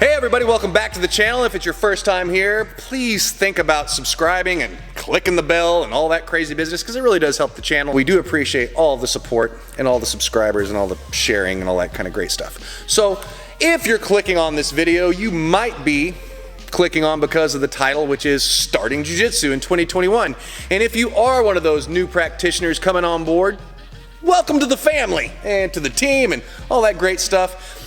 Hey everybody, welcome back to the channel. If it's your first time here, please think about subscribing and clicking the bell and all that crazy business, because it really does help the channel. We do appreciate all the support and all the subscribers and all the sharing and all that kind of great stuff. So if you're clicking on this video, you might be clicking on because of the title, which is Starting Jiu-Jitsu in 2021. And if you are one of those new practitioners coming on board, welcome to the family and to the team and all that great stuff.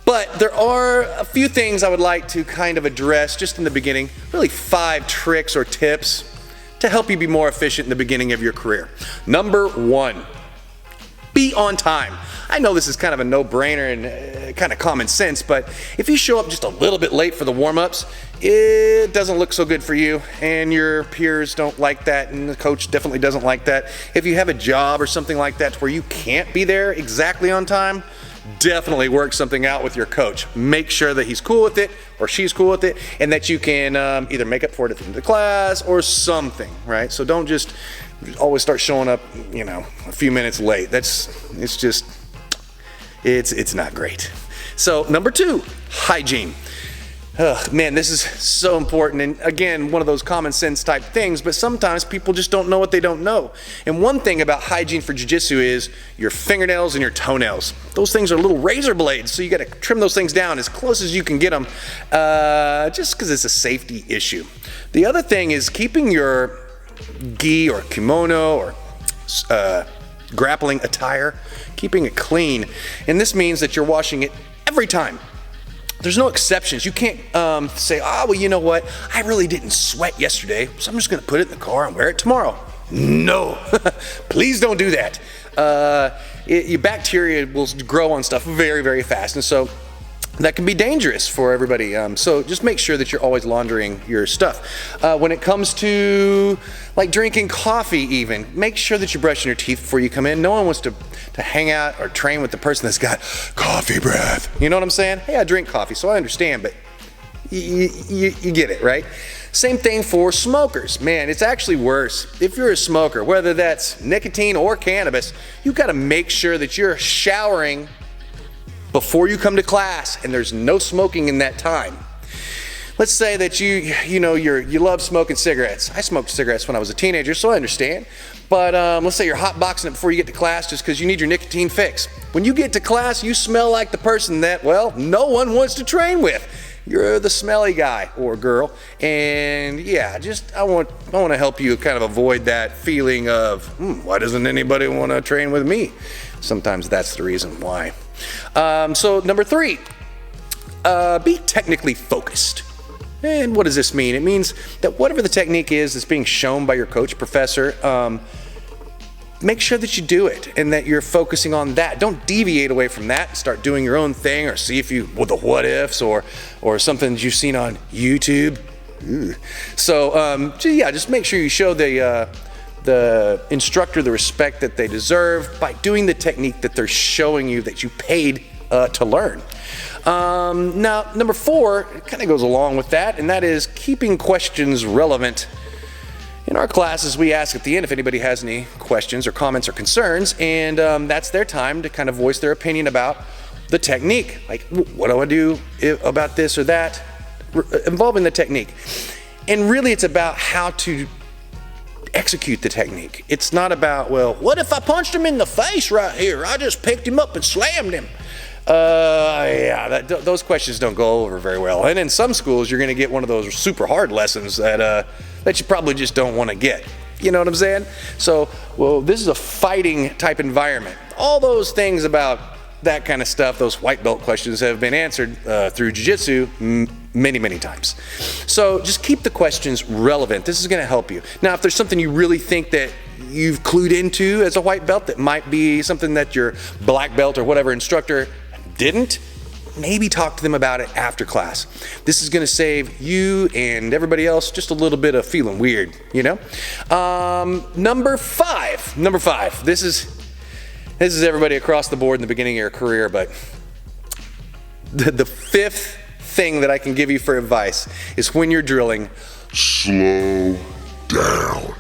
But there are a few things I would like to kind of address just in the beginning, really 5 tricks or tips to help you be more efficient in the beginning of your career. Number 1, be on time. I know this is kind of a no-brainer and kind of common sense, but if you show up just a little bit late for the warm-ups, it doesn't look so good for you, and your peers don't like that, and the coach definitely doesn't like that. If you have a job or something like that where you can't be there exactly on time, definitely work something out with your coach. Make sure that he's cool with it or she's cool with it, and that you can either make up for it at the end of the class or something, right? So don't just always start showing up, you know, a few minutes late. It's not great. So number 2, hygiene. Man, this is so important, and again, one of those common sense type things, but sometimes people just don't know what they don't know. And one thing about hygiene for jiu-jitsu is your fingernails and your toenails. Those things are little razor blades, so you got to trim those things down as close as you can get them, just because it's a safety issue. The other thing is keeping your gi or kimono or grappling attire, keeping it clean. And this means that you're washing it every time. There's no exceptions. You can't say, oh, well, you know what? I really didn't sweat yesterday, so I'm just going to put it in the car and wear it tomorrow. No, please don't do that. Your bacteria will grow on stuff very, very fast, and so that can be dangerous for everybody. So just make sure that you're always laundering your stuff. When it comes to like drinking coffee even, make sure that you're brushing your teeth before you come in. No one wants to hang out or train with the person that's got coffee breath. You know what I'm saying? Hey, I drink coffee, so I understand, but you get it, right? Same thing for smokers. Man, it's actually worse. If you're a smoker, whether that's nicotine or cannabis, you've got to make sure that you're showering before you come to class and there's no smoking in that time. Let's say that you love smoking cigarettes. I smoked cigarettes when I was a teenager, so I understand. But let's say you're hotboxing it before you get to class just because you need your nicotine fix. When you get to class, you smell like the person that, well, no one wants to train with. You're the smelly guy or girl, and yeah, I want to help you kind of avoid that feeling of, why doesn't anybody want to train with me? Sometimes that's the reason why. So number 3, be technically focused. And what does this mean? It means that whatever the technique is that's being shown by your coach, professor, make sure that you do it and that you're focusing on that. Don't deviate away from that and start doing your own thing or see if you, with the what ifs or something that you've seen on YouTube. So yeah, just make sure you show the instructor the respect that they deserve by doing the technique that they're showing you that you paid to learn. Now, number 4, it kind of goes along with that, and that is keeping questions relevant. In our classes, we ask at the end if anybody has any questions or comments or concerns, and that's their time to kind of voice their opinion about the technique. Like, what do I do about this or that, involving the technique. And really, it's about how to execute the technique. It's not about, well, what if I punched him in the face right here? I just picked him up and slammed him. Yeah, those questions don't go over very well. And in some schools, you're going to get one of those super hard lessons that you probably just don't want to get. You know what I'm saying? So, well, this is a fighting type environment. All those things about that kind of stuff, those white belt questions have been answered through jiu-jitsu many, many times. So just keep the questions relevant. This is going to help you. Now, if there's something you really think that you've clued into as a white belt that might be something that your black belt or whatever instructor didn't, maybe talk to them about it after class. This is going to save you and everybody else just a little bit of feeling weird, you know? Number five. This is everybody across the board in the beginning of your career, but the 5th thing that I can give you for advice is when you're drilling, slow down.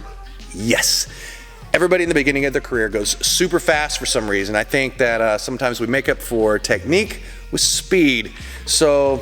Yes. Everybody in the beginning of their career goes super fast for some reason. I think that sometimes we make up for technique with speed. So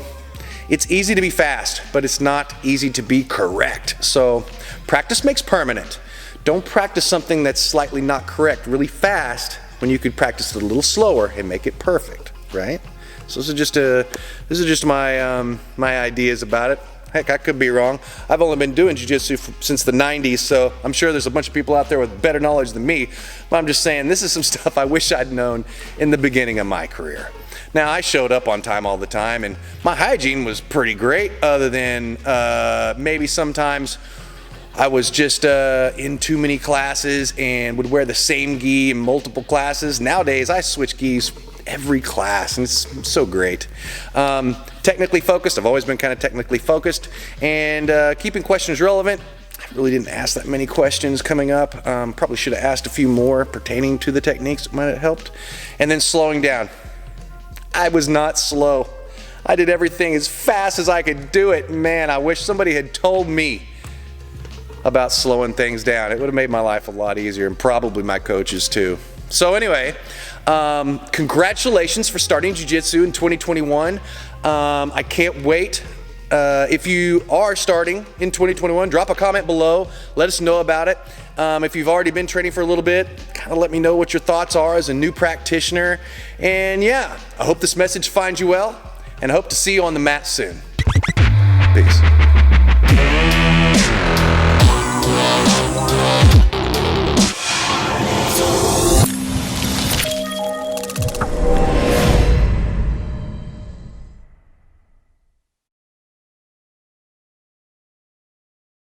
It's easy to be fast, but it's not easy to be correct. So practice makes permanent. Don't practice something that's slightly not correct really fast when you could practice it a little slower and make it perfect, right? So this is just my my ideas about it. Heck, I could be wrong. I've only been doing jiu-jitsu since the 90s, so I'm sure there's a bunch of people out there with better knowledge than me. But I'm just saying, this is some stuff I wish I'd known in the beginning of my career. Now, I showed up on time all the time, and my hygiene was pretty great, other than maybe sometimes I was just in too many classes and would wear the same gi in multiple classes. Nowadays, I switch gis every class, and it's so great. Technically focused, I've always been kind of technically focused, and keeping questions relevant. I really didn't ask that many questions coming up. Probably should have asked a few more pertaining to the techniques. It might have helped. And then slowing down. I was not slow. I did everything as fast as I could do it. Man, I wish somebody had told me about slowing things down. It would have made my life a lot easier, and probably my coaches too. So anyway, congratulations for starting jiu-jitsu in 2021. I can't wait. If you are starting in 2021, drop a comment below. Let us know about it. If you've already been training for a little bit, kind of let me know what your thoughts are as a new practitioner. And yeah, I hope this message finds you well, and I hope to see you on the mat soon. Peace.